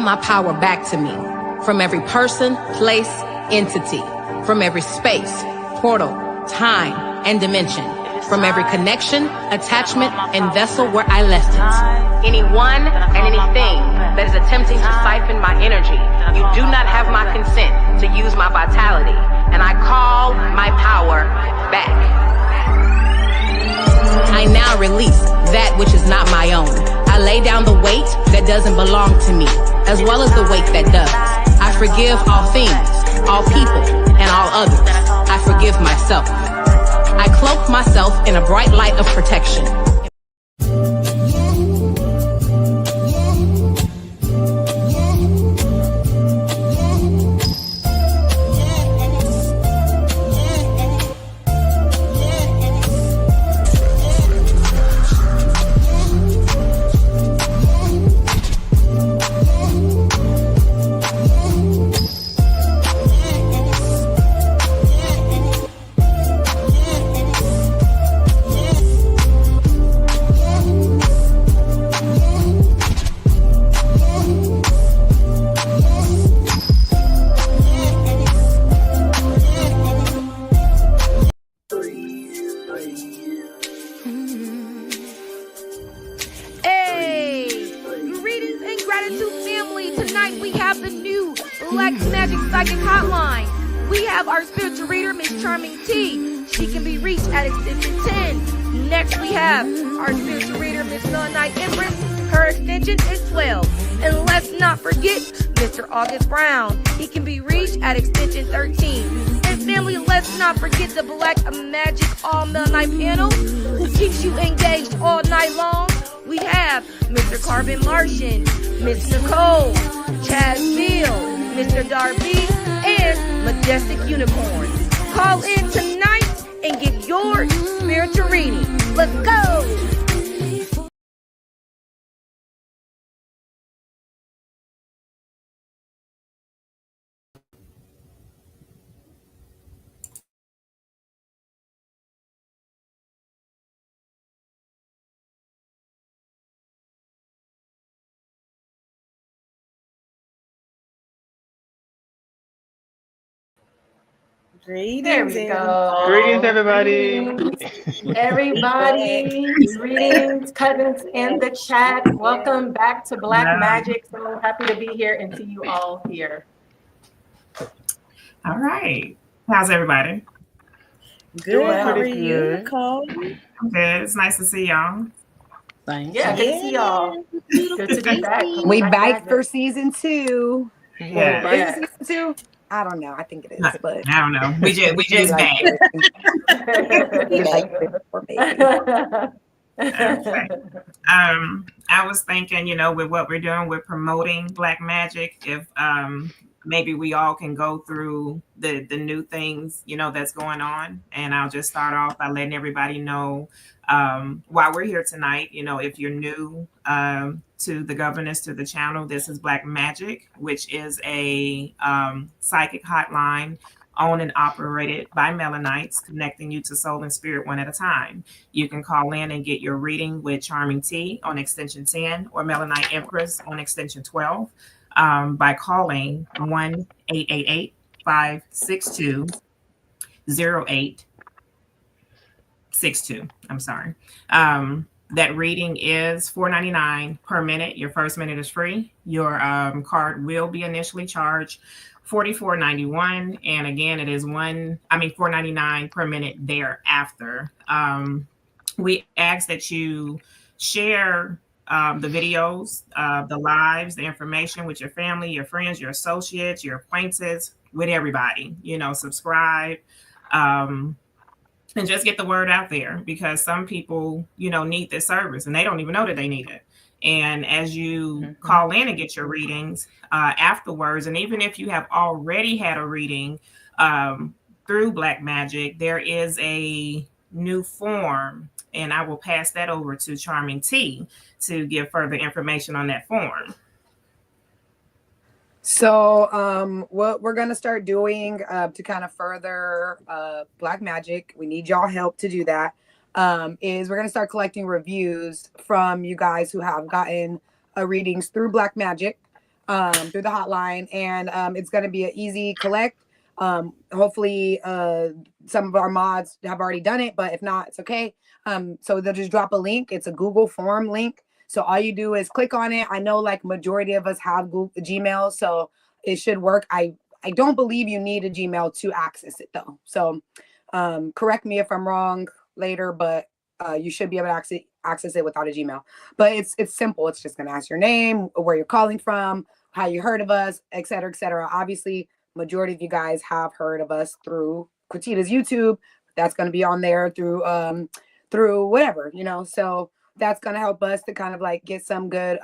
my power back to me from every person, place, entity, from every space, portal, time, and dimension, from every connection, attachment, and vessel where I left it. Anyone and anything that is attempting to siphon my energy, you do not have my consent to use my vitality, and I call my power back. I now release that which is not my own. I lay down the weight that doesn't belong to me, as well as the weight that does. I forgive all things, all people, and all others. I forgive myself. I cloak myself in a bright light of protection. He can be reached at extension 13. And family, let's not forget the Black Magic all-male night panel who keeps you engaged all night long. We have Mr. Carbon Martian, Miss Nicole, Chaz Bill, Mr. Darby, and Majestic Unicorn. Call in tonight and get your spiritual reading. Let's go! Greetings, there we go. Greetings, everybody. Greetings, cousins in the chat. Welcome back to Black Magic. So happy to be here and see you all here. All right. How's everybody? Good. How are Pretty you, good. Nicole? I'm good. It's nice to see y'all. Yeah, good to see y'all. Good to be back. We back for season 2. Yeah. Is it season 2? I don't know. I think it is, but I don't know. We just back. Okay. I was thinking, with what we're doing, we're promoting Black Magic. If maybe we all can go through the new things, that's going on. And I'll just start off by letting everybody know why we're here tonight. If you're new to the governance, to the channel, this is Black Magic, which is a psychic hotline owned and operated by Melanites, connecting you to soul and spirit one at a time. You can call in and get your reading with Charming T on extension 10 or Melanite Empress on extension 12 by calling 1-888-562-0862. I'm sorry. That reading is $4.99 per minute. Your first minute is free. Your card will be initially charged $44.91, and again, it is $4.99 per minute thereafter. We ask that you share the videos, the lives, the information with your family, your friends, your associates, your acquaintances, with everybody. Subscribe. And just get the word out there, because some people, need this service and they don't even know that they need it. And as you call in and get your readings afterwards, and even if you have already had a reading through Black Magic, there is a new form, and I will pass that over to Charming T to give further information on that form. So what we're going to start doing to kind of further Black Magic, we need y'all help to do that, is we're going to start collecting reviews from you guys who have gotten readings through Black Magic. through the hotline, and it's going to be an easy collect. Hopefully, some of our mods have already done it, but if not, it's okay. So they'll just drop a link. It's a Google form link. So all you do is click on it. I know like majority of us have Google Gmail, so it should work. I don't believe you need a Gmail to access it though. So correct me if I'm wrong later, but you should be able to access it without a Gmail. But it's simple. It's just going to ask your name, where you're calling from, how you heard of us, et cetera, et cetera. Obviously, majority of you guys have heard of us through Quitita's YouTube. That's going to be on there through whatever, you know. So that's going to help us to kind of like get some good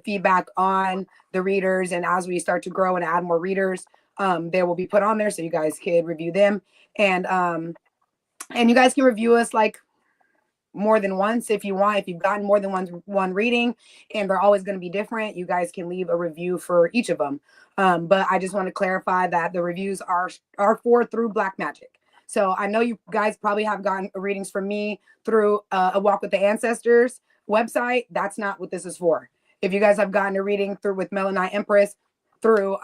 feedback on the readers. And as we start to grow and add more readers, they will be put on there so you guys can review them. And you guys can review us like more than once if you want. If you've gotten more than one reading, and they're always going to be different, you guys can leave a review for each of them. But I just want to clarify that the reviews are for through Black Magic. So I know you guys probably have gotten readings from me through a Walk with the Ancestors website. That's not what this is for. If you guys have gotten a reading through with Melanite Empress through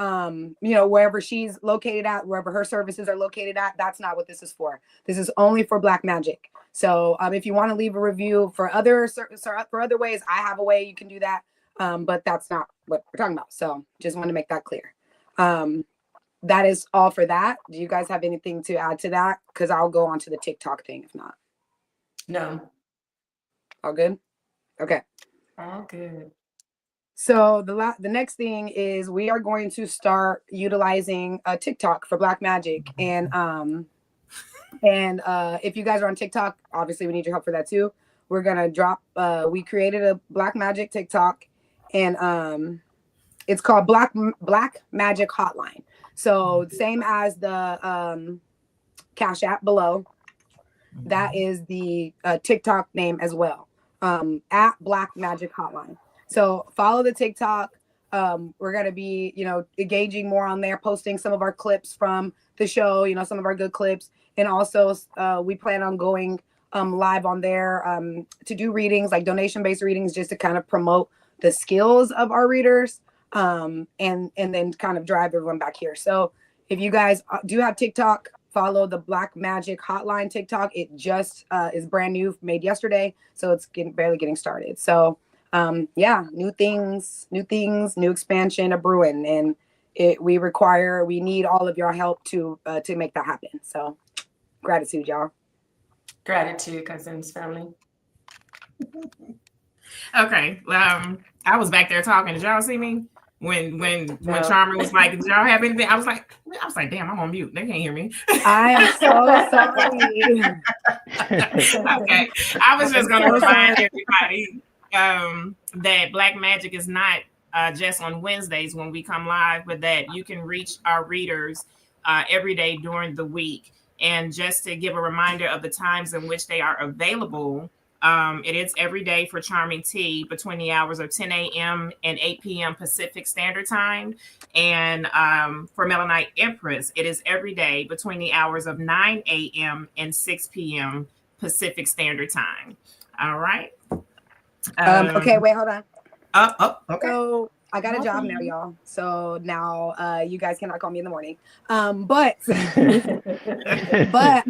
you know, wherever she's located at, wherever her services are located at, that's not what this is for. This is only for Black Magic. So if you want to leave a review for other ways, I have a way you can do that. But that's not what we're talking about. So just want to make that clear. That is all for that. Do you guys have anything to add to that? Because I'll go on to the TikTok thing if not. No. All good? Okay. All good. So the next thing is we are going to start utilizing TikTok for Black Magic. And if you guys are on TikTok, obviously we need your help for that too. We're going to drop, we created a Black Magic TikTok, and it's called Black Magic Hotline. So same as the Cash App below, that is the TikTok name as well, at Black Magic Hotline. So follow the TikTok. We're going to be, you know, engaging more on there, posting some of our clips from the show, you know, some of our good clips. And also we plan on going live on there to do readings, like donation-based readings, just to kind of promote the skills of our readers, and then kind of drive everyone back here. So if you guys do have TikTok, follow the Black Magic Hotline TikTok. It just is brand new, made yesterday. So it's barely getting started. So yeah, new things, new expansion of brewing, and we need all of your help to make that happen. So gratitude, y'all. Gratitude, cousins, family. Okay. I was back there talking. Did y'all see me? When Charmer was like, did y'all have anything? I was like, damn, I'm on mute. They can't hear me. I am so sorry. Okay. I was just gonna remind everybody that Black Magic is not just on Wednesdays when we come live, but that you can reach our readers every day during the week. And just to give a reminder of the times in which they are available, it is every day for Charming Tea between the hours of 10 a.m. and 8 p.m. Pacific Standard Time. And for Melanite Empress, it is every day between the hours of 9 a.m. and 6 p.m. Pacific Standard Time. All right. Okay, wait, hold on. Okay. So I got a job now, y'all. So now you guys cannot call me in the morning. But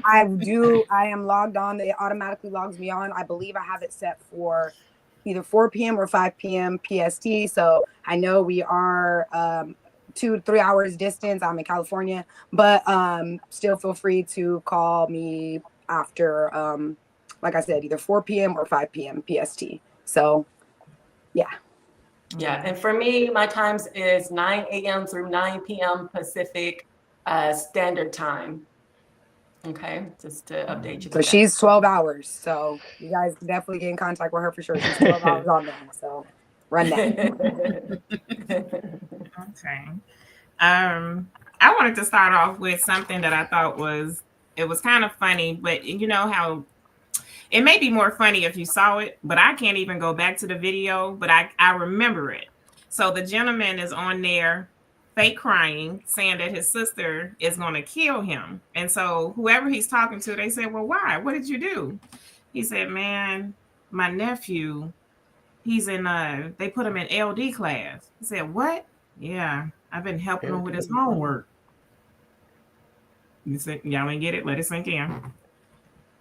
I am logged on. It automatically logs me on. I believe I have it set for either 4 p.m. or 5 p.m. PST. So I know we are 2 to 3 hours distance. I'm in California, but still feel free to call me after, like I said, either 4 p.m. or 5 p.m. PST. So yeah. Yeah, and for me, my times is 9 a.m. through 9 p.m. Pacific Standard Time. Okay, just to update you. So she's 12 hours. So you guys can definitely get in contact with her for sure. She's 12 hours on there. So run that. Okay. I wanted to start off with something that I thought was kind of funny, but you know how it may be more funny if you saw it, but I can't even go back to the video, but I remember it. So the gentleman is on there fake crying, saying that his sister is going to kill him. And so whoever he's talking to, they said, well, why? What did you do? He said, man, my nephew He's in they put him in LD class. He said, what? Yeah, I've been helping him with his homework. Y'all ain't get it? Let it sink in.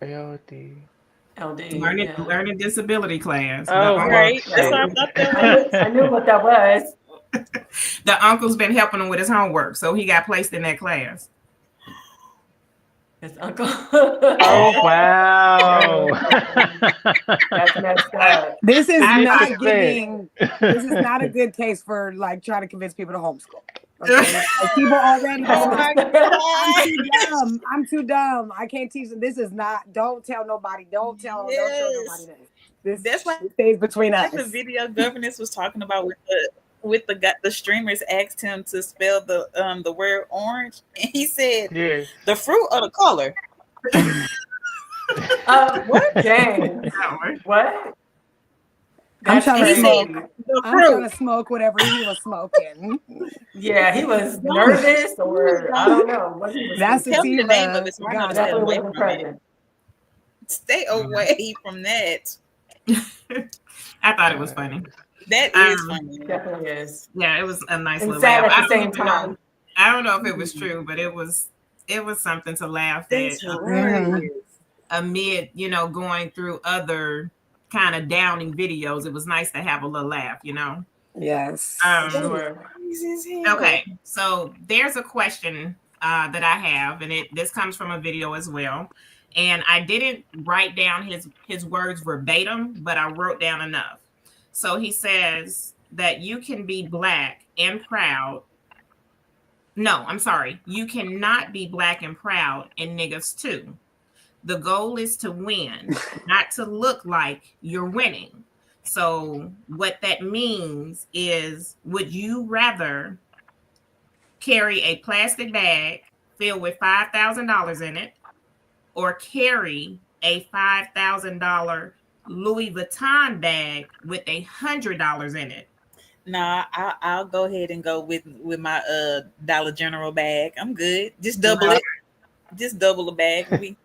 LD. Learning disability class. Oh, Right. That's what I thought that was. I knew what that was. The uncle's been helping him with his homework, so he got placed in that class. His uncle. Oh, wow. That's messed up. This is I not said- giving. This is not a good case for like trying to convince people to homeschool. Okay? Like, people already. Oh my God. I'm too dumb. I can't teach them. This is not. Don't tell nobody. Don't tell nobody this. That's why stays between us. the video governance was talking about with the streamers asked him to spell the word orange, and he said Yes. the fruit or the color. What? Dang. What? I'm That's trying to crazy. smoke. The I'm trying fruit. to smoke whatever he was smoking. Yeah, he was nervous, or I don't know what he was. That's Tell me the name of sativa. it so I know Got to it. stay definitely away wasn't from it. present. Stay away from that. I thought it was funny. That is funny. Definitely is. Yeah, it was a nice And little sad laugh. at the I don't same even know. time. I don't know if it was true, but it was something to laugh That's at hilarious. amid, going through other kind of downing videos. It was nice to have a little laugh, Yes. Sure. Okay, so there's a question that I have, and this comes from a video as well. And I didn't write down his words verbatim, but I wrote down enough. So he says that you can be black and proud. No, I'm sorry. You cannot be black and proud and niggas too. The goal is to win, not to look like you're winning. So what that means is, would you rather carry a plastic bag filled with $5,000 in it, or carry a $5,000 Louis Vuitton bag with $100 in it? Nah, I'll go ahead and go with my Dollar General bag. I'm good. Just double it. Just double the bag.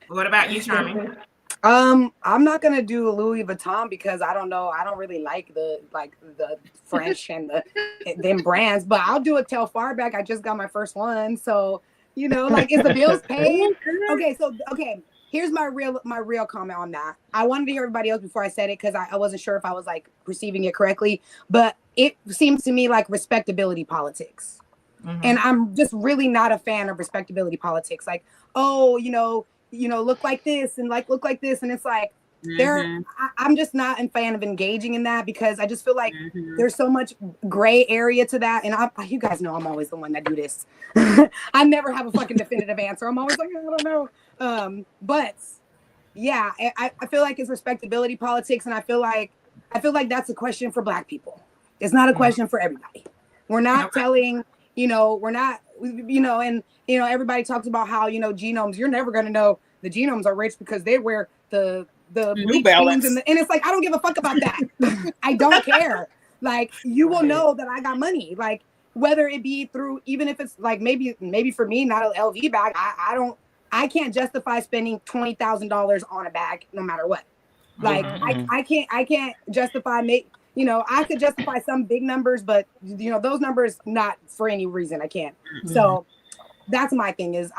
What about you, Charmy? I'm not gonna do Louis Vuitton because I don't know. I don't really like the French and them brands, but I'll do a Telfar bag. I just got my first one, so is the bills paid? Okay. Here's my real comment on that. I wanted to hear everybody else before I said it because I wasn't sure if I was like perceiving it correctly, but it seems to me like respectability politics. Mm-hmm. And I'm just really not a fan of respectability politics. Like, look like this and like look like this, and it's like I'm just not a fan of engaging in that because I just feel like there's so much gray area to that. And you guys know I'm always the one that do this. I never have a fucking definitive answer. I'm always like, I don't know. But yeah, I feel like it's respectability politics, and I feel like that's a question for Black people. It's not a question for everybody. We're not telling, we're not, and everybody talks about how, genomes, you're never going to know the genomes are rich because they wear the New Balance. and it's like, I don't give a fuck about that. I don't care. Like, you will know that I got money, like whether it be through, even if it's like, maybe for me, not an LV bag. I can't justify spending $20,000 on a bag no matter what. Like, I can't justify I could justify some big numbers, but those numbers not for any reason. I can't. So that's my thing is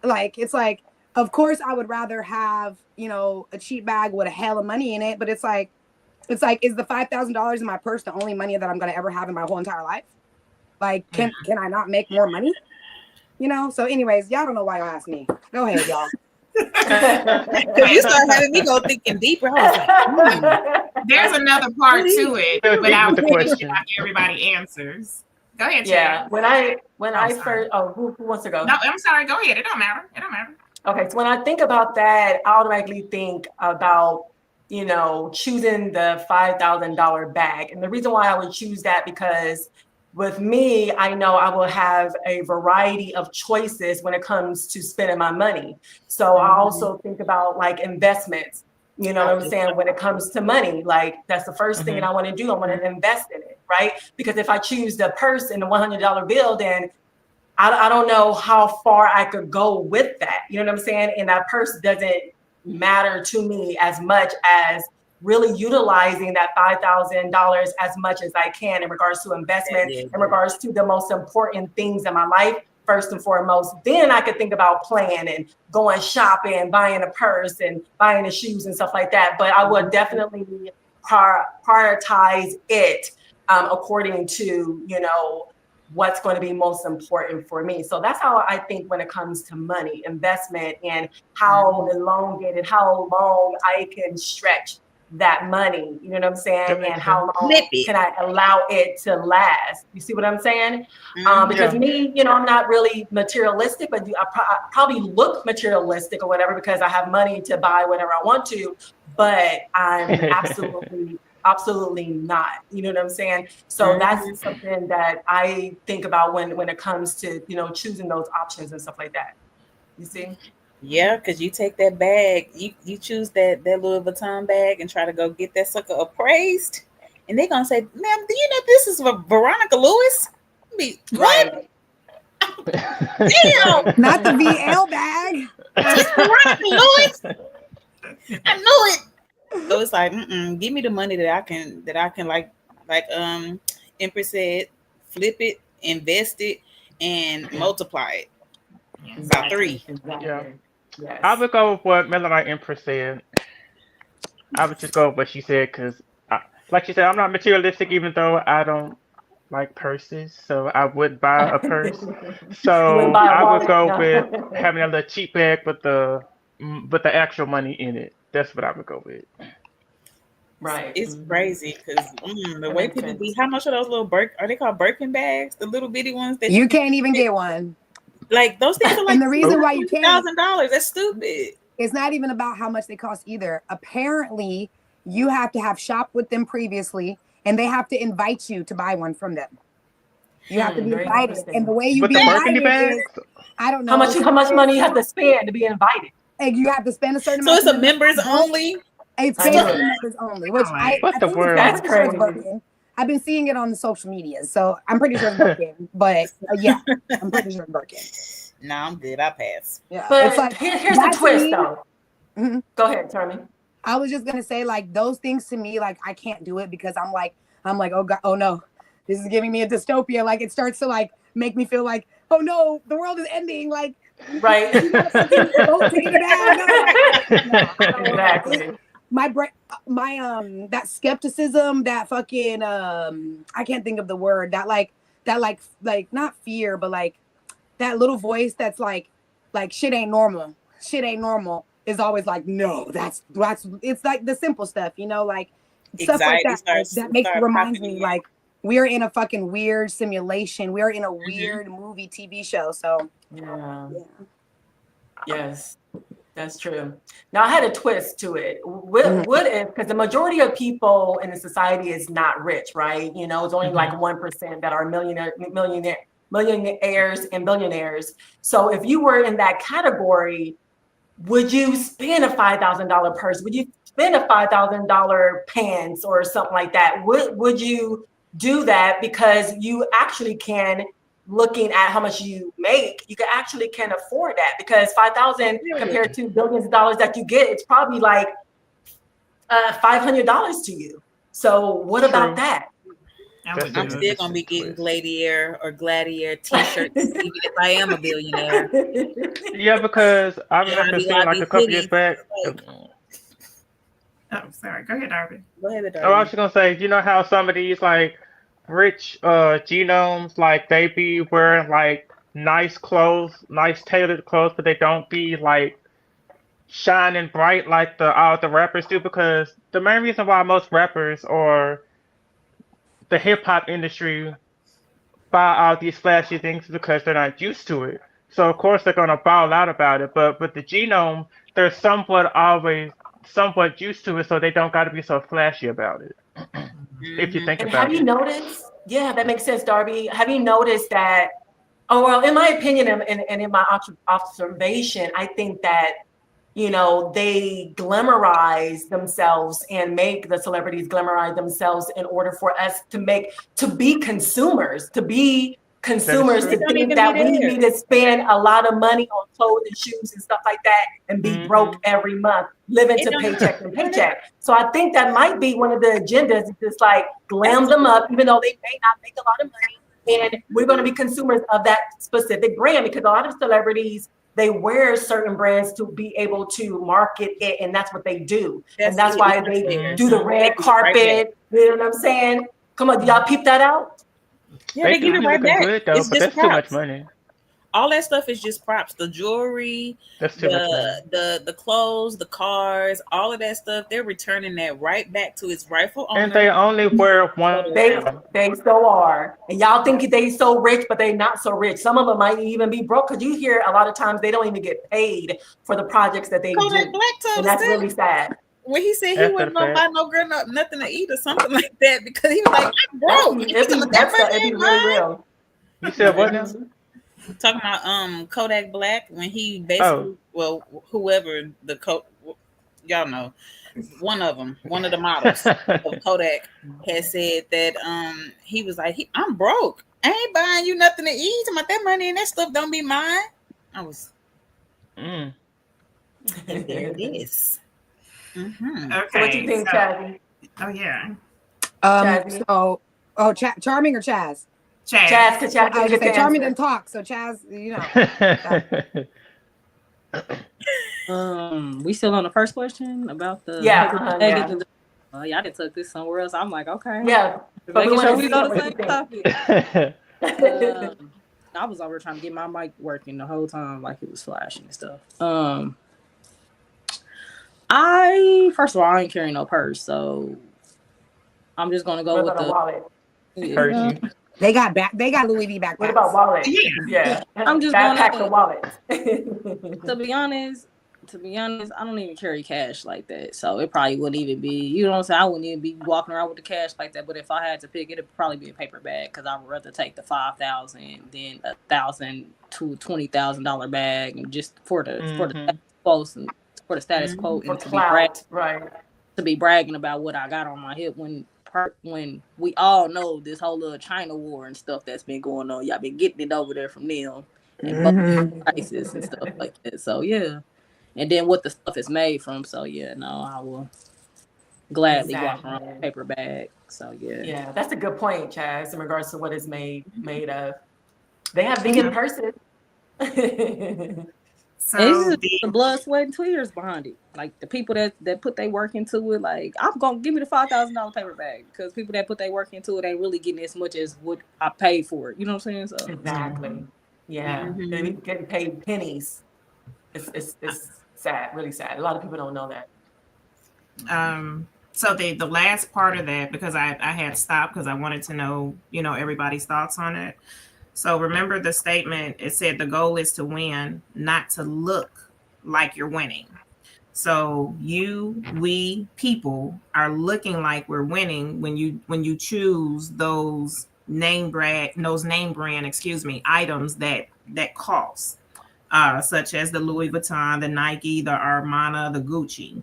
it's like, of course I would rather have, a cheap bag with a hell of money in it, but it's like, is the $5,000 in my purse the only money that I'm going to ever have in my whole entire life? Like, can I not make more money? So anyways, y'all don't know why y'all asked me. Go ahead, y'all. Because you start having me go thinking deeper. I was like, There's another part to it, but I'll the finish question. after everybody answers. Go ahead, Yeah. Chad. When I first, who wants to go? No, I'm sorry. Go ahead. It don't matter. Okay, so when I think about that, I automatically think about, choosing the $5,000 bag. And the reason why I would choose that because with me, I know I will have a variety of choices when it comes to spending my money. So I also think about like investments, what I'm saying? When it comes to money, like that's the first thing that I want to do. I want to invest in it, right? Because if I choose the purse and the $100 bill, then I don't know how far I could go with that. You know what I'm saying? And that purse doesn't matter to me as much as really utilizing that $5,000 as much as I can in regards to investment, in regards to the most important things in my life, first and foremost. Then I could think about playing and going shopping, buying a purse and buying the shoes and stuff like that. But I would definitely prioritize it according to, you know, what's going to be most important for me. So that's how I think when it comes to money, investment, and how elongated, how long I can stretch that money, you know what I'm saying? And how long can I allow it to last? You see what I'm saying? Because me, you know, I'm not really materialistic, but I probably look materialistic or whatever because I have money to buy whatever I want to, but I'm absolutely not. You know what I'm saying? So that's something that I think about when it comes to, you know, choosing those options and stuff like that. You see? Yeah, because you take that bag, you choose that Louis Vuitton bag and try to go get that sucker appraised, and they're gonna say, "Ma'am, do you know this is for Veronica Lewis?" Right. Damn, Not the VL bag. it's Veronica Lewis. I knew it. So it's like, give me the money that I can like Empress said, flip it, invest it, and multiply it. About 3. Exactly. Yeah. Yes. I would go with what Melanie Empress said. I would just go with what she said because, like she said, I'm not materialistic even though I don't like purses, so I would buy a purse. So I would go with having a little cheap bag with the actual money in it. That's what I would go with. Right. It's crazy because the way people be, how much are those little are they called Birkin bags? The little bitty ones that You can't even get one. Like those things are like And the reason why you can't, $1,000. That's stupid. It's not even about how much they cost either. Apparently, you have to have shopped with them previously, and they have to invite you to buy one from them. You have to be invited, and the way you With be the invited bags? is, I don't know how much money you have to spend to be invited. And you have to spend a certain So amount. it's a members only. It's basically members only, which I What the think world? That's crazy. I've been seeing it on the social media, so I'm pretty sure it's working. But yeah, I'm pretty sure it's working. No, I'm good. I pass. Yeah, But it's like, here's the twist, though. Mm-hmm. Go ahead, Tommy. I was just gonna say, like, those things to me, like, I can't do it because I'm like, oh God, oh no, this is giving me a dystopia. Like, it starts to like make me feel like, oh no, the world is ending. Like, right? Exactly. My that skepticism, that fucking I can't think of the word, that not fear, but like that little voice that's like shit ain't normal is always like, no, that's it's like the simple stuff, you know, like stuff like that that makes reminds me like we're in a fucking weird simulation, we're in a weird movie TV show. So yeah. Yes, that's true. Now I had a twist to it. What if, because the majority of people in the society is not rich, right? You know, it's only like 1% that are millionaires and billionaires. So if you were in that category, would you spend a $5,000 purse? Would you spend a $5,000 pants or something like that? Would you do that because you actually can? Looking at how much you make, you can afford that, because 5,000 compared to billions of dollars that you get, it's probably like $500 to you. So what about that? I'm still gonna be getting Gladiator t-shirts even if I am a billionaire. Yeah, because I remember seeing like a couple years back. Oh, sorry. Go ahead, Darby. Go ahead, Darby. Oh, I was just gonna say, you know how some of these like rich genomes, like they be wearing like nice clothes, nice tailored clothes, but they don't be like shining bright like all the rappers do, because the main reason why most rappers or the hip hop industry buy all these flashy things is because they're not used to it. So of course they're gonna ball out about it. But with the genome, they're somewhat used to it, so they don't gotta be so flashy about it. If you think about it. Have you noticed? Yeah, that makes sense, Darby. Have you noticed that? Oh, well, in my opinion and in my observation, I think that, you know, they glamorize themselves and make the celebrities glamorize themselves in order for us to be consumers, to be consumers to It don't think even that be we there. need to spend a lot of money on clothes and shoes and stuff like that and be broke every month, living It to don't- paycheck to paycheck. So I think that might be one of the agendas, is just like glam them up, even though they may not make a lot of money. And we're going to be consumers of that specific brand, because a lot of celebrities, they wear certain brands to be able to market it, and that's what they do. And that's why they do the red carpet. You know what I'm saying? Come on, do y'all peep that out? Yeah, They they give do it be right looking back. good though, It's but just that's too much props. money. All that stuff is just props. The jewelry, That's too much money. the clothes, the cars, all of that stuff. They're returning that right back to its rightful owner. And they only wear one. They so are. And y'all think they so rich, but they not so rich. Some of them might even be broke, because you hear a lot of times they don't even get paid for the projects that they Kodak do. Black told And us that's that really sad. when he said he After wasn't the gonna buy fact. no girl nothing to eat or something like that, because he was like, I'm broke. He It'd said, be, "That that's money it'd be ain't really mine." real. You said what now? Talking about Kodak Black, when he Oh. basically, well, whoever y'all know, one of the models of Kodak had said that he was like, I'm broke. I ain't buying you nothing to eat. I'm like, that money and that stuff don't be mine. I was, Mm. and there it is. Mm-hmm. So what you Okay. think, So, Chazzy? oh yeah. Chazzy? So, Charming or Chaz? Chaz. Because I Chaz was didn't gonna get say the Charming answer. didn't talk, so Chaz, you know. We still on the first question about the Yeah, paper bag. yeah. Y'all done took this somewhere else. I'm like, okay. Yeah, but we Making want sure to we see on what the you same think. topic. I was over trying to get my mic working the whole time, like it was flashing and stuff. First of all, I ain't carrying no purse, so I'm just gonna go What with about a the wallet? Hershey. They got Louis V backpacks. What about wallet? Yeah. Yeah. I'm just Backpacks gonna. and wallets. To be honest, I don't even carry cash like that. So it probably wouldn't even be, you know what I'm saying? I wouldn't even be walking around with the cash like that. But if I had to pick, it'd probably be a paper bag, because I would rather take the $5,000 than $1,000 to $20,000 bag, and just for the status quo and for the status quo, For and clout, right. to be bragging about what I got on my hip when we all know this whole little China war and stuff that's been going on. Y'all been getting it over there from them. And prices and stuff like that. So yeah, and then what the stuff is made from. So yeah, no, I will gladly walk around with a paper bag. So yeah. Yeah, that's a good point, Chaz, in regards to what it's made of. They have vegan purses. So And it's just the blood, sweat, and tears behind it. Like the people that put their work into it, like, I'm gonna give me the $5,000 paper bag, because people that put their work into it ain't really getting as much as what I paid for it. You know what I'm saying? So Exactly. Yeah. They're getting paid pennies. It's sad, really sad. A lot of people don't know that. So the last part of that, because I had stopped because I wanted to know, everybody's thoughts on it. So remember the statement, it said the goal is to win, not to look like you're winning. So we people are looking like we're winning when you choose those name brand, items that cost, such as the Louis Vuitton, the Nike, the Armani, the Gucci.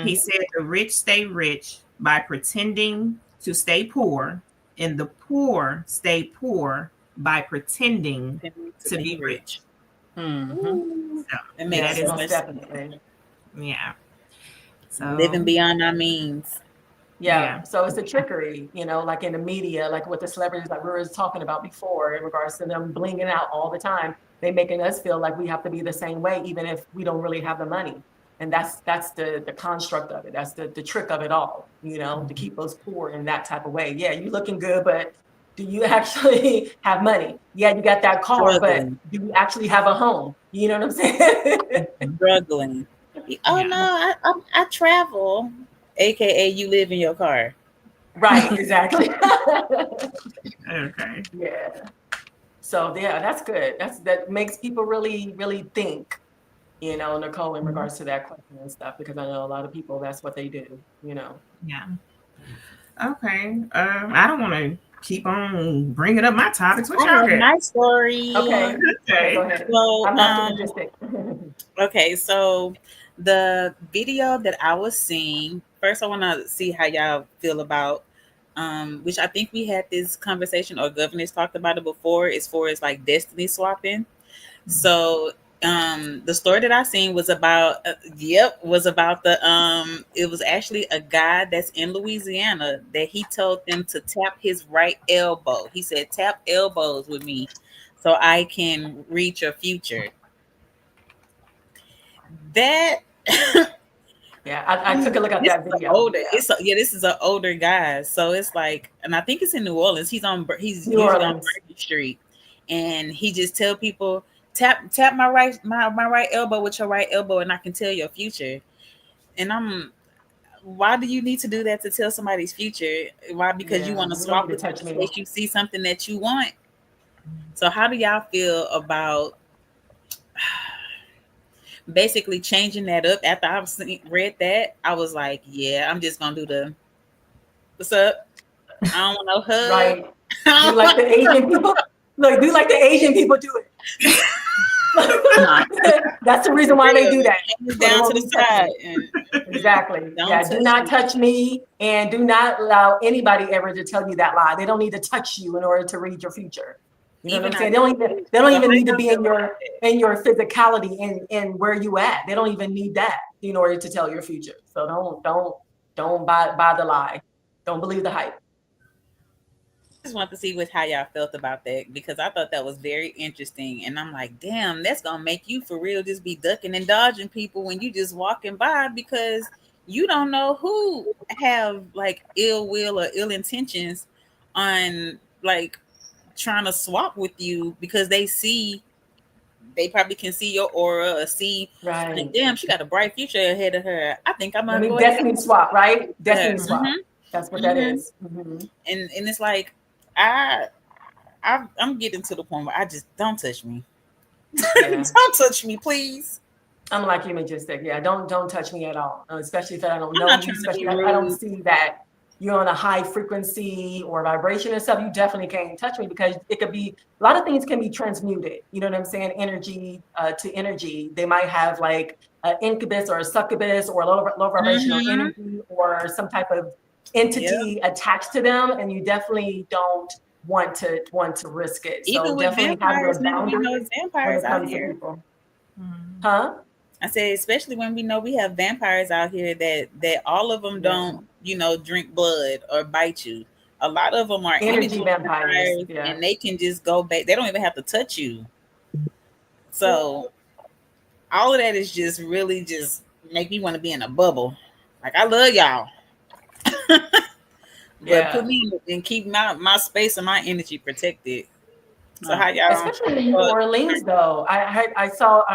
He said the rich stay rich by pretending to stay poor, and the poor stay poor by pretending to be rich. So, That is most definitely. Yeah. So living beyond our means. Yeah. So it's a trickery, like in the media, like with the celebrities like we were talking about before, in regards to them blinging out all the time. They making us feel like we have to be the same way, even if we don't really have the money. And that's the construct of it. That's the trick of it all, to keep us poor in that type of way. Yeah, you looking good, but do you actually have money? Yeah, you got that car, but do you actually have a home? You know what I'm saying? Struggling. Oh no, I travel, aka you live in your car. Right, exactly. Okay. Yeah. So yeah, that's good. That makes people really, really think, Nicole, in regards to that question and stuff, because I know a lot of people, that's what they do, Yeah. Okay. I don't want to keep on bringing up my topics. What y'all got? My story. Okay. Okay. Go ahead. So, I'm not too interested. Okay, so the video that I was seeing, first I want to see how y'all feel about which I think we had this conversation or governors talked about it before, as far as like destiny swapping. So the story that I seen was about it was actually a guy that's in Louisiana that he told them to tap his right elbow. He said, tap elbows with me so I can read your future. That Yeah, I took a look at that video. This is an older guy. So it's like, and I think it's in New Orleans. He's New usually on Orleans. Bourbon Street, and he just tell people, tap my right elbow with your right elbow, and I can tell your future. And why do you need to do that to tell somebody's future? Why? Because you want to swap with them in case you see something that you want. So how do y'all feel about basically changing that up? After I've read that, I was like, yeah, I'm just gonna do the what's up? I don't want no hug. Right. Do like the Asian people. Look, do like the Asian people do it. That's the reason why they do that. Down to the side. Exactly. Do not touch me, and do not allow anybody ever to tell you that lie. They don't need to touch you in order to read your future. You know what I'm saying? They don't even need to be in your physicality and where you at. They don't even need that in order to tell your future. So don't buy the lie. Don't believe the hype. I just want to see how y'all felt about that, because I thought that was very interesting, and I'm like, damn, that's gonna make you for real just be ducking and dodging people when you just walking by, because you don't know who have like ill will or ill intentions on like trying to swap with you, because they probably can see your aura or see, right, like, damn, she got a bright future ahead of her. I think I'm gonna go destiny swap, right? Destiny swap. Mm-hmm. That's what that is. Mm-hmm. And it's like, I'm getting to the point where I just, don't touch me. Yeah. Don't touch me, please. I'm like you, Majick. Yeah, don't touch me at all, especially if I don't know you. Especially if I don't see that you're on a high frequency or vibration and stuff. You definitely can't touch me, because it could be, a lot of things can be transmuted. You know what I'm saying? Energy to energy. They might have like an incubus or a succubus or a low vibrational energy or some type of entity attached to them, and you definitely don't want to risk it. So even with definitely vampires, have your boundaries. Vampires out here. Huh? I say, especially when we know we have vampires out here that all of them don't, drink blood or bite you. A lot of them are energy vampires, and they can just go back. They don't even have to touch you. So all of that is just really just make me want to be in a bubble. Like, I love y'all. But put me and keep my space and my energy protected. So how y'all, especially in New Orleans, though, I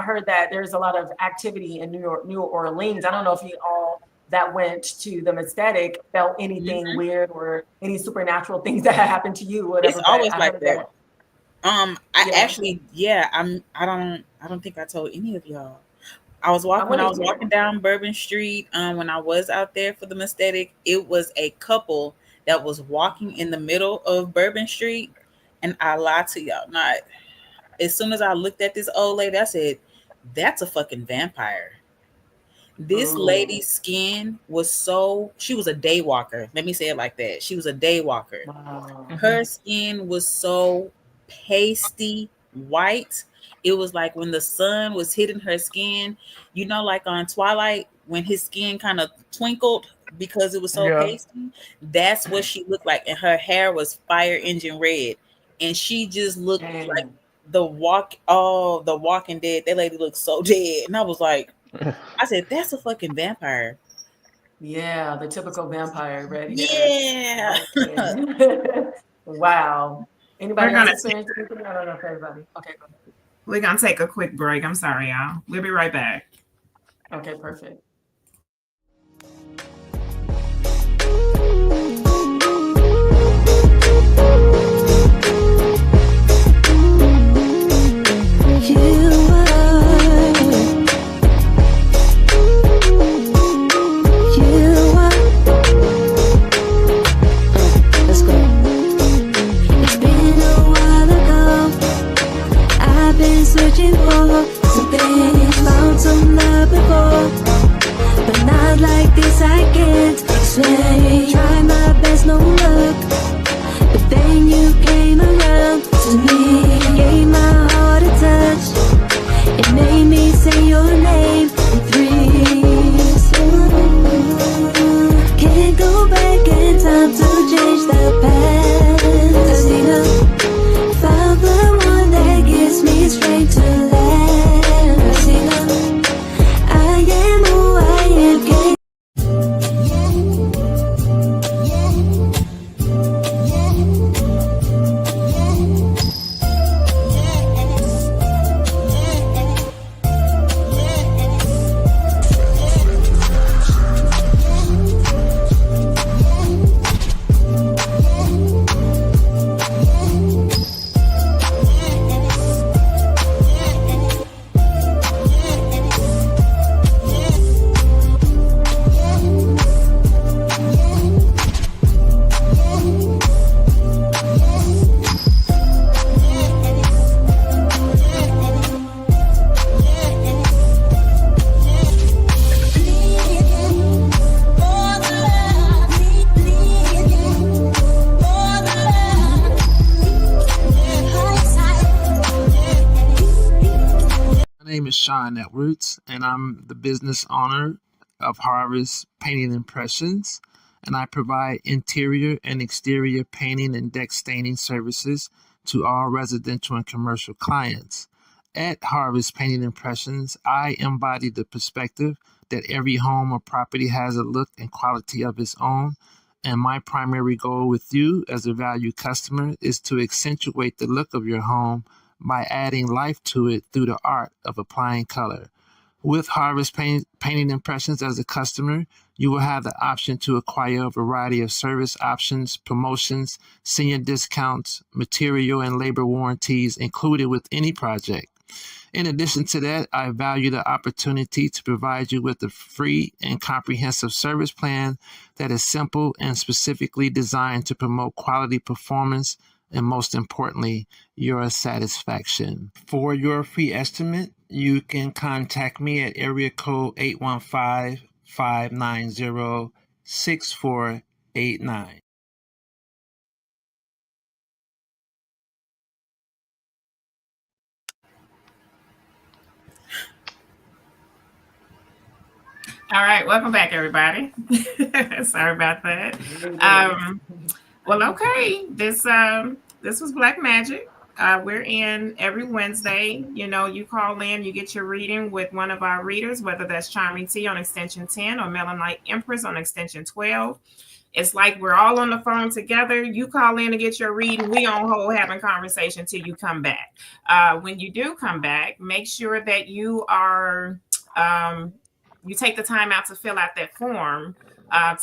heard that there's a lot of activity in New Orleans. I don't know if you all that went to the aesthetic felt anything weird or any supernatural things that happened to you. Whatever. It's always like that. I don't think I told any of y'all. I was walking down Bourbon Street when I was out there for the aesthetic. It was a couple that was walking in the middle of Bourbon Street, and I lied to y'all not. As soon as I looked at this old lady, I said, that's a fucking vampire. This lady's skin was she was a day walker. Let me say it like that. She was a day walker. Wow. Her skin was so pasty white. It was like when the sun was hitting her skin, like on Twilight, when his skin kind of twinkled because it was so pasty. That's what she looked like. And her hair was fire engine red. And she just looked like the Walking Dead. That lady looked so dead. And I was like, I said, that's a fucking vampire. Yeah, the typical vampire, right? Yeah. Wow. Anybody else experience anything? I don't know if everybody. Okay, go ahead. We're going to take a quick break. I'm sorry, y'all. We'll be right back. Okay, perfect. Searching for something, found some love before, but not like this. I can't. change. Try my best, no luck, but then you came around to me. Gave my heart a touch. It made me say your name in threes. Can't go back in time to change the past. Asina, found the one that gets me straight to land. Asina, I am who I am. My name is Sean Edwards, and I'm the business owner of Harvest Painting Impressions, and I provide interior and exterior painting and deck staining services to all residential and commercial clients. At Harvest Painting Impressions, I embody the perspective that every home or property has a look and quality of its own, and my primary goal with you as a valued customer is to accentuate the look of your home by adding life to it through the art of applying color. With Harvest Painting Impressions as a customer, you will have the option to acquire a variety of service options, promotions, senior discounts, material and labor warranties included with any project. In addition to that, I value the opportunity to provide you with a free and comprehensive service plan that is simple and specifically designed to promote quality performance and, most importantly, your satisfaction. For your free estimate, you can contact me at area code 815-590-6489. All right, welcome back, everybody. Sorry about that. Well, okay, this was Black Magic. We're in every Wednesday. You know, you call in, you get your reading with one of our readers, whether that's Charming T on extension 10 or Melanite Empress on extension 12. It's like we're all on the phone together. You call in to get your reading. We on hold having conversation till you come back. When you do come back, make sure that you are you take the time out to fill out that form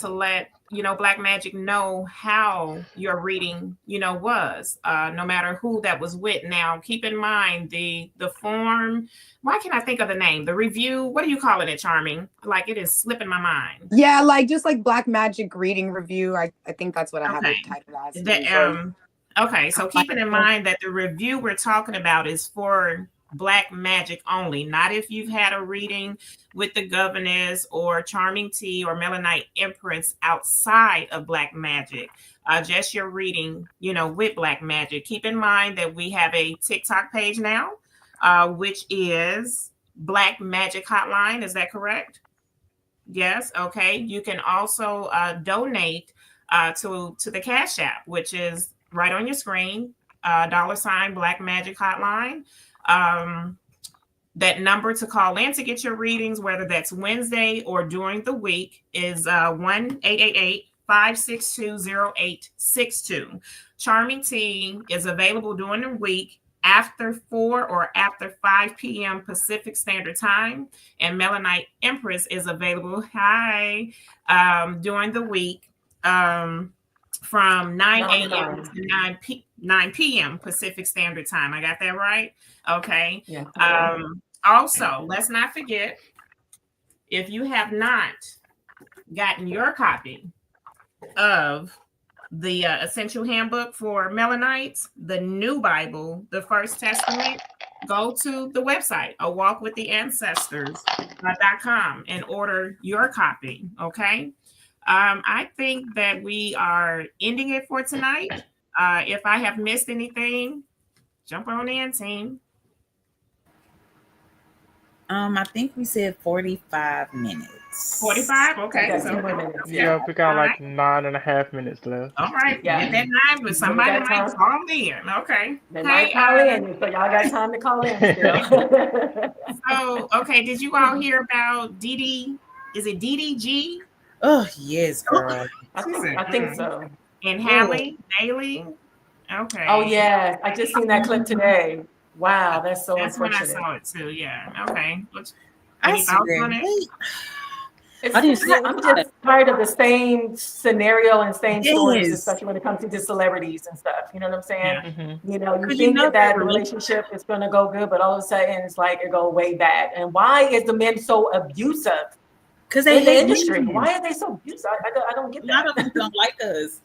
to let Black Magic know how your reading was, no matter who that was with. Now keep in mind the form, why can't I think of the name, the review, what are you calling it, Charming? Like, it is slipping my mind. Yeah, like just like Black Magic reading review. I think that's what I have it titled as. Okay, so keeping in mind that the review we're talking about is for Black Magic only, not if you've had a reading with the Governess or Charming T or Melanite Empress outside of Black Magic. Just your reading, with Black Magic. Keep in mind that we have a TikTok page now, which is Black Magic Hotline. Is that correct? Yes. Okay. You can also donate to the Cash App, which is right on your screen, $ Black Magic Hotline. That number to call in to get your readings, whether that's Wednesday or during the week, is 1-888-562-0862. Charming T is available during the week after 4 or after 5 p.m. Pacific Standard Time, and Melanite Empress is available during the week from 9 a.m. to 9 p.m. Pacific Standard Time. I got that right? Okay. Yeah. Also, let's not forget, if you have not gotten your copy of the Essential Handbook for Melanites, the New Bible, the First Testament, go to the website, awalkwiththeancestors.com, and order your copy, okay? I think that we are ending it for tonight. If I have missed anything, jump on in, team. I think we said 45 minutes. 45? Okay. Okay, So, 2 more minutes. Yeah, we got all right. like 9.5 minutes left. All right. Yeah. Get that 9, but So we somebody got might time. call in. Okay. They might call in, so y'all got time to call in still. So, okay, did you all hear about DD? Is it DDG? Oh yes, girl. I think so. And Hallie Daily? Okay. Oh yeah, I just seen that clip today. Wow, that's so That's when I unfortunate. saw it too. Yeah. Okay. I Any thoughts swear. on it? I didn't see I'm just tired of the same scenario and same stories, Yes. especially when it comes to the celebrities and stuff. You know what I'm saying? Yeah. Mhm. You know, you 'Cause think you know that that the relationship is going to go good, but all of a sudden it's like it go way bad. And why is the men so abusive Because they in the hate industry? women. Why are they so abusive? I don't get A lot of that. them don't like us.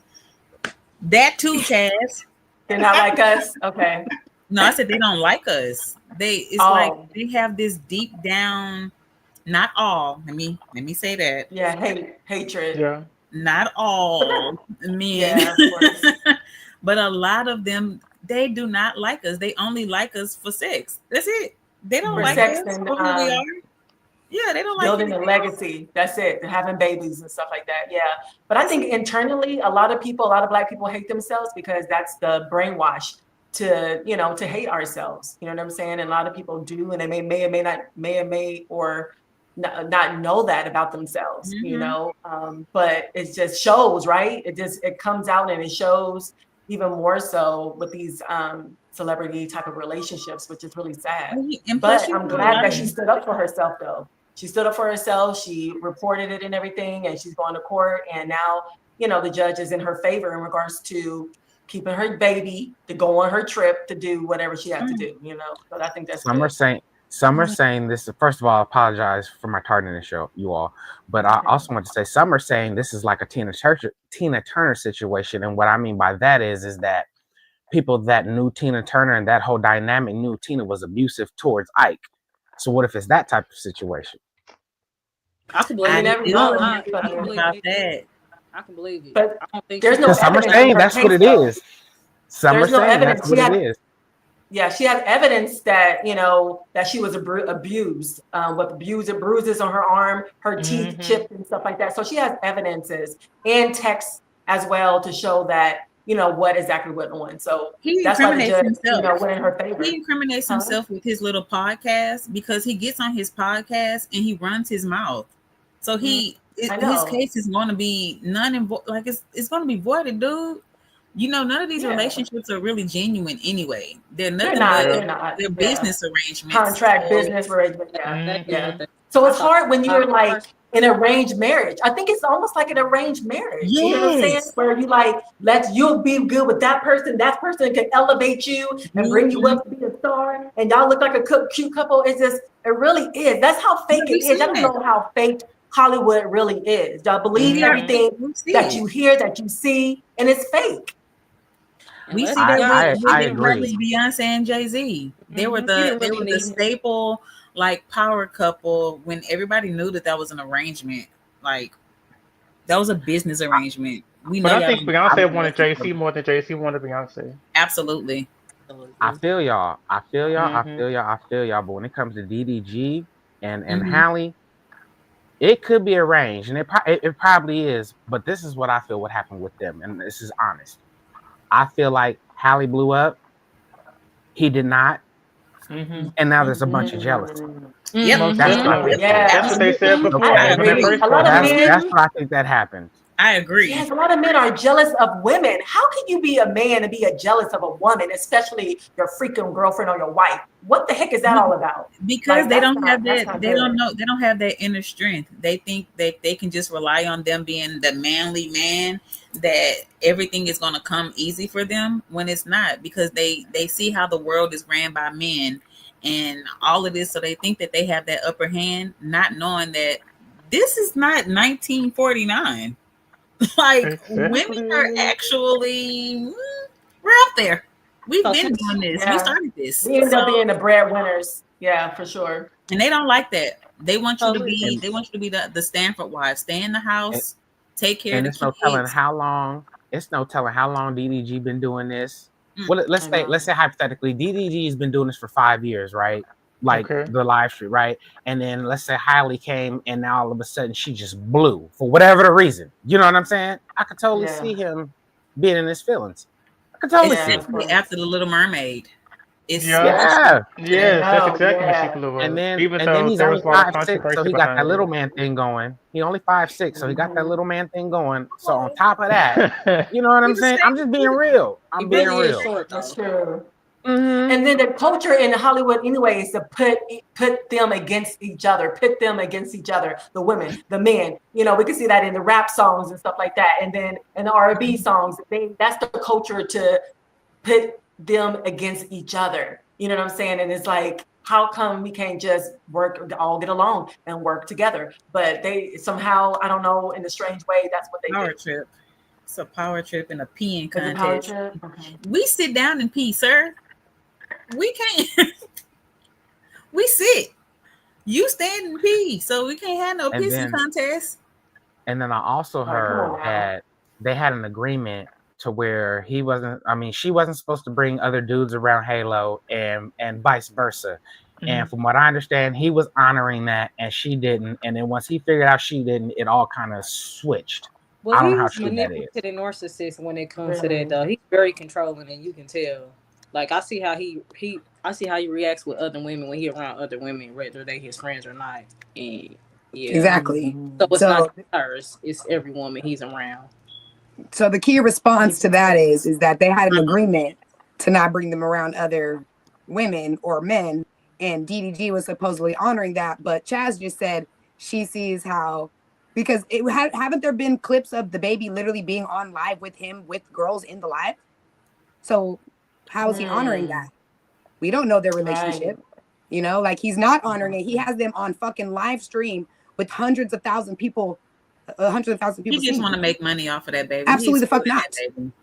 That too, Chaz. They're not like us. Okay. No, I said they don't like us. It's like they have this deep down. Not all. Let me say that. Yeah, hatred. Yeah. Not all men, Yeah, of course. but a lot of them. They do not like us. They only like us for sex. That's it. They don't For like sex us and for who we are. Yeah, they don't like building a anything else. legacy. That's it. Having babies and stuff like that. Yeah. But I think internally, a lot of Black people hate themselves because that's the brainwash to, to hate ourselves. You know what I'm saying? And a lot of people do, and they may or may not know that about themselves, but it just shows, right? It comes out and it shows even more so with these celebrity type of relationships, which is really sad. And plus But you I'm know glad that what? she stood up for herself, though. She stood up for herself. She reported it and everything, and she's going to court. And now, the judge is in her favor in regards to keeping her baby to go on her trip to do whatever she had to do. But I think that's good. Some are saying this. First of all, I apologize for my tardiness, you all. But I also want to say some are saying this is like a Tina Turner situation, and what I mean by that is that people that knew Tina Turner and that whole dynamic knew Tina was abusive towards Ike. So what if it's that type of situation? I can believe it. I can believe it. But I don't think there's no Some are evidence. saying that's what it is. Some are saying that's what it is. Yeah, she had evidence that that she was abused, with bruises on her arm, her teeth chipped and stuff like that. So she has evidences and texts as well to show that what exactly went on. So He that's why the incriminates judge himself. went in her favor. He incriminates himself with his little podcast because he gets on his podcast and he runs his mouth. So his case is going to be it's going to be voided, dude. None of these relationships are really genuine anyway. They're nothing but they're business arrangements. Contract business arrangement. Yeah. So it's hard when you're like in arranged marriage. I think it's almost like an arranged marriage. Yes. You know what I'm saying? Where you you'll be good with that person. That person can elevate you and bring you up to be a star. And y'all look like a cute couple. It really is. That's how fake it is. I don't know how fake Hollywood really is. Y'all believe everything that you hear, that you see, and it's fake. We see that I agree. Beyonce and Jay-Z. They were the staple power couple when everybody knew that was an arrangement. Like that was a business arrangement. But I think Beyonce wanted Jay-Z more than Jay-Z wanted Beyonce. Absolutely. I feel y'all. But when it comes to DDG and Hallie, it could be arranged, and it probably is. But this is what I feel what happened with them, and this is honest. I feel like Hallie blew up. He did not. And now there's a bunch of jealousy. Yep. That's what they said before. That's what I think that happened. I agree. Yes, a lot of men are jealous of women. How can you be a man and be jealous of a woman, especially your freaking girlfriend or your wife? What the heck is that all about? Because they don't have that. They don't know. They don't have that inner strength. They think that they can just rely on them being the manly man. That everything is going to come easy for them when it's not, because they see how the world is ran by men and all of this, so they think that they have that upper hand, not knowing that this is not 1949. Women are actually we're out there. We've been doing this. We started this. We end up being the breadwinners. Yeah, for sure. And they don't like that. They want you to be. They want you to be the Stanford wife. Stay in the house. Take care And of it's the no telling kids. how long. It's no telling how long DDG been doing this. Well, let's say hypothetically, DDG has been doing this for 5 years, right? Like the live stream, right? And then let's say Hailey came, and now all of a sudden she just blew for whatever the reason. You know what I'm saying? I could totally see him being in his feelings. I could totally see it. After the Little Mermaid. It's yes, that's exactly when she blew up. And then Even and then though he's there only was a lot of 5'6", so controversy he got that behind little it. man thing going. He only 5'6", so he got that little man thing going. So on top of that, you know what I'm saying? I'm just being real. I'm being real. Short, that's true. And then the culture in Hollywood, anyway, is to put them against each other, the women, the men. You know, we can see that in the rap songs and stuff like that. And then in the R&B songs, that's the culture to put them against each other. You know what I'm saying? And it's like, how come we can't just all get along and work together? But they somehow, I don't know, in a strange way, that's what they power do. trip. It's a power trip and a peeing Is it power contest. trip? Okay. We sit down and pee, sir. We can't. We sit. You stand and pee, so we can't have no pissing contest. And then I also heard that they had an agreement to where she wasn't supposed to bring other dudes around Halo and vice versa. And from what I understand, he was honoring that and she didn't. And then once he figured out she didn't, it all kind of swithed. Well, I don't know how he's true that is. manipulative and narcissist when it comes to that, though. He's very controlling, and you can tell. Like, I see how he reacts with other women when he around other women, whether they his friends or not. And yeah, Exactly. So it's not hers; it's every woman he's around. So the key response to that is that they had an agreement to not bring them around other women or men, and DDG was supposedly honoring that. But Chaz just said she sees how, because haven't there been clips of the baby literally being on live with him with girls in the live? So how is he honoring that? We don't know their relationship. Right. You know, like he's not honoring it. He has them on fucking live stream with hundreds of thousands of people. He just want to make money off of that baby. Absolutely the fuck not.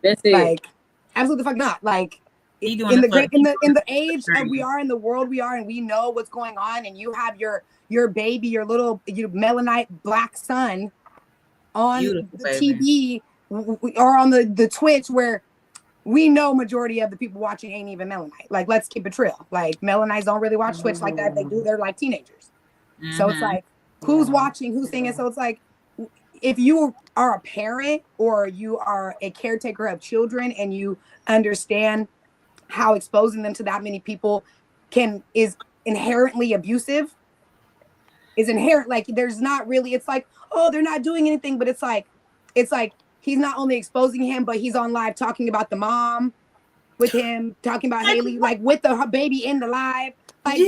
That's it. Like, absolutely the fuck not. Like, in the age that we are, in the world we are, and we know what's going on, and you have your baby, your little melanite black son on the TV or on the Twitch, where we know majority of the people watching ain't even melanite. Like, let's keep it real. Like, melanites don't really watch Twitch like that. They do. They're like teenagers. So it's like, who's watching, who's seeing it? So it's like, if you are a parent or you are a caretaker of children and you understand how exposing them to that many people is inherently abusive, like, there's not really, it's like, oh, they're not doing anything, but it's like he's not only exposing him, but he's on live talking about the mom with him, talking about Hailey, like with her baby in the live. Like,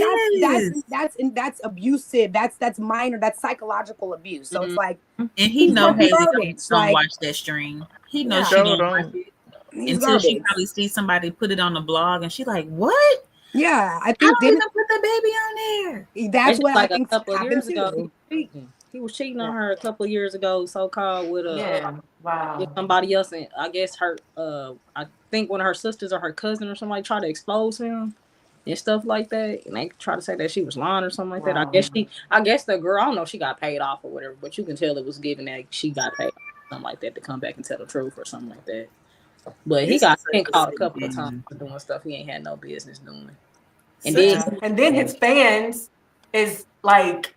that's abusive. That's minor. That's psychological abuse. So it's like, and he knows Hailey don't watch that stream. He knows she don't watch it until she probably sees somebody put it on the blog, and she's like, "What? Yeah, I think I don't even put the baby on there." That's what like I think a couple of happened years ago. too. He was cheating on her a couple of years ago, so-called with with somebody else, and I guess I think one of her sisters or her cousin or somebody tried to expose him and stuff like that, and they try to say that she was lying or something like that. I guess the girl, I don't know, she got paid off or whatever, but you can tell it was given that she got paid something like that to come back and tell the truth or something like that. But he got caught a couple of times for doing stuff he ain't had no business doing. And then his fans is like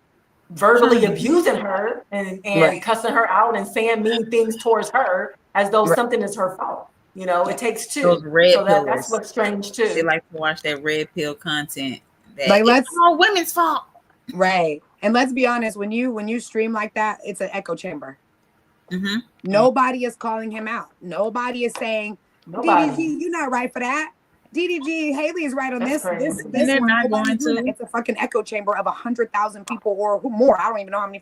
verbally abusing her and cussing her out and saying mean things towards her as though something is her fault. You know, it takes two. Those red so that's what's strange too. They like to watch that red pill content. Like, it's all women's fault. Right. And let's be honest, when you stream like that, it's an echo chamber. Nobody is calling him out. Nobody is saying, DDG, you're not right for that. DDG, Hailey is right on this. They're not going to. It's a fucking echo chamber of 100,000 people or more. I don't even know how many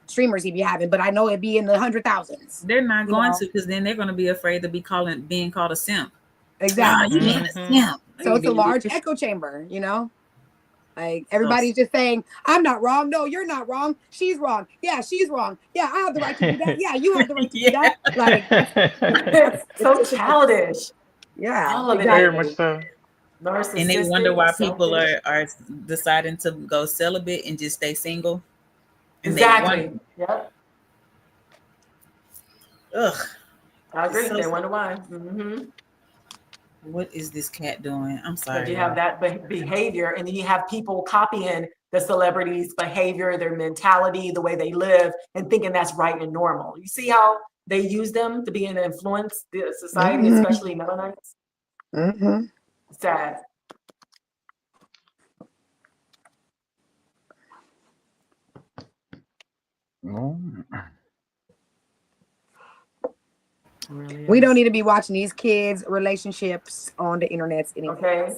streamers he be having, but I know it'd be in the 100,000s. They're not going to, because then they're going to be afraid to be being called a simp. Exactly. You mean a simp. So it's a large echo chamber, you know? Like, everybody's just saying, I'm not wrong. No, you're not wrong. She's wrong. Yeah, she's wrong. Yeah, I have the right to do that. Yeah, you have the right to do that. Like, so childish. Yeah, all of very much so. And they wonder why people are deciding to go celibate and just stay single. And exactly. Yep. Ugh. I agree. So They wonder why. what is this cat doing? I'm Because sorry, you have y'all. that behavior, and then you have people copying the celebrities' behavior, their mentality, the way they live, and thinking that's right and normal. You see how they use them to be an influence the society, especially Melanites? Sad. Really we don't need to be watching these kids' relationships on the internet anymore. Okay.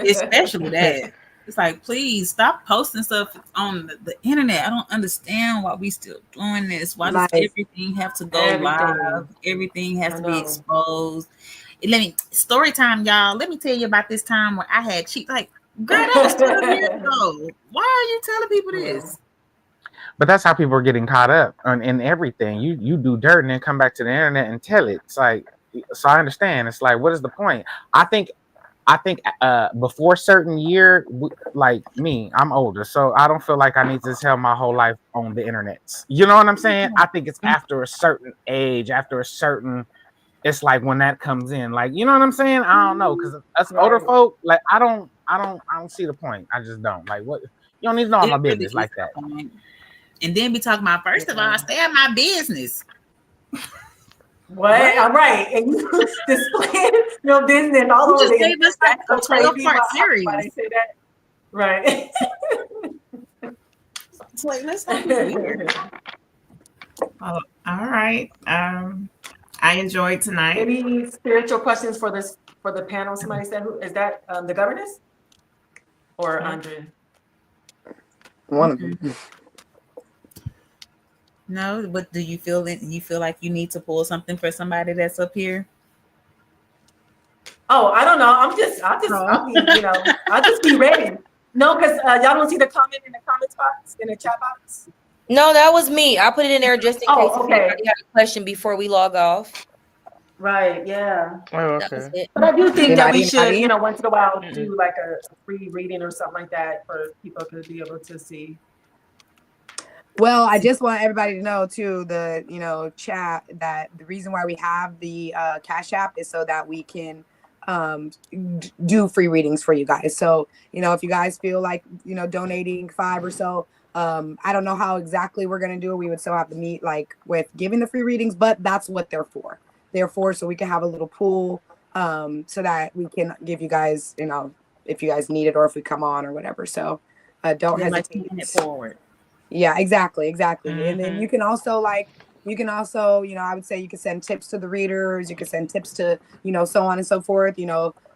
Especially that. It's like, please stop posting stuff on the internet. I don't understand why we still doing this. Why does everything have to go live? Everything has to be exposed. Story time, y'all. Let me tell you about this time where I had cheat. Like, girl, that was 12 years ago. Why are you telling people this? But that's how people are getting caught up in everything. You do dirt and then come back to the internet and tell it. It's like, so I understand. It's like, what is the point? I think before a certain year, like me, I'm older, so I don't feel like I need to tell my whole life on the internet. You know what I'm saying? I think it's after a certain age, after a certain, it's like when that comes in, like, you know what I'm saying? I don't know, because us older folk, like, I don't see the point. I just don't. Like, what? You don't need to know all my business like that. And then be talking about, first of all, stay out my business. What? I'm right. And you displaying your business all over the internet. That's so crazy. Why they say that? Right. It's like, let's not be weird. All right. I enjoyed tonight. Any spiritual questions for the panel? Somebody said, who is that? The governess or Andre? One of them. No, but do you feel it? You feel like you need to pull something for somebody that's up here? Oh, I don't know. I'll just be ready. No, because y'all don't see the comment in the comments box, in the chat box. No, that was me. I put it in there just in case okay. anybody had a question before we log off. Right. Yeah. Oh, okay. But I do think that we should, once in a while, do like a free reading or something like that for people to be able to see. Well, I just want everybody to know too, the chat, that the reason why we have the Cash App is so that we can do free readings for you guys. So, if you guys feel like, donating $5 or so, I don't know how exactly we're going to do it. We would still have to meet like with giving the free readings, but that's what they're for. They're for so we can have a little pool so that we can give you guys, if you guys need it or if we come on or whatever. So don't hesitate. Like it forward. Yeah, exactly. And then you can also I would say you can send tips to the readers, you can send tips to, so on and so forth,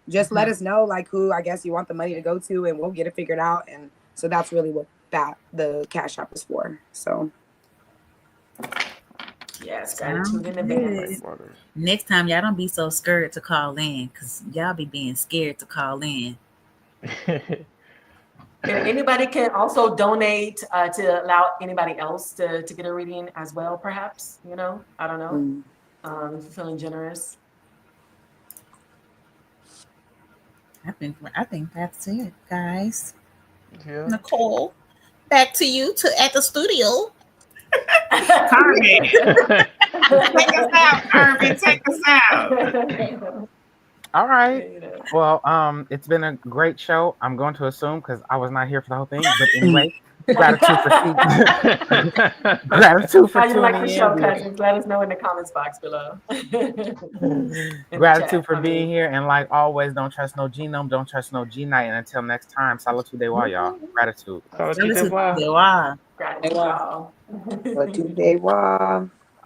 just let us know like who I guess you want the money to go to and we'll get it figured out. And so that's really what the Cash App is for. So yes, gratitude in advance. Next time y'all don't be so scared to call in, because y'all be being scared to call in. And anybody can also donate to allow anybody else to get a reading as well, perhaps, I don't know. If you're feeling generous. I think that's it, guys. Yeah. Nicole, back to you at the studio. Carmen. Take us out, Carmen. Take us out. All right. Well, it's been a great show. I'm going to assume because I was not here for the whole thing. But anyway, gratitude for how you like the show, cousins? Let us know in the comments box below. Gratitude for being here, and like always, don't trust no genome, don't trust no G-Night. And until next time, salute de wa, y'all. Gratitude. Salute de wa. Gratitude de wa. Salute de wa.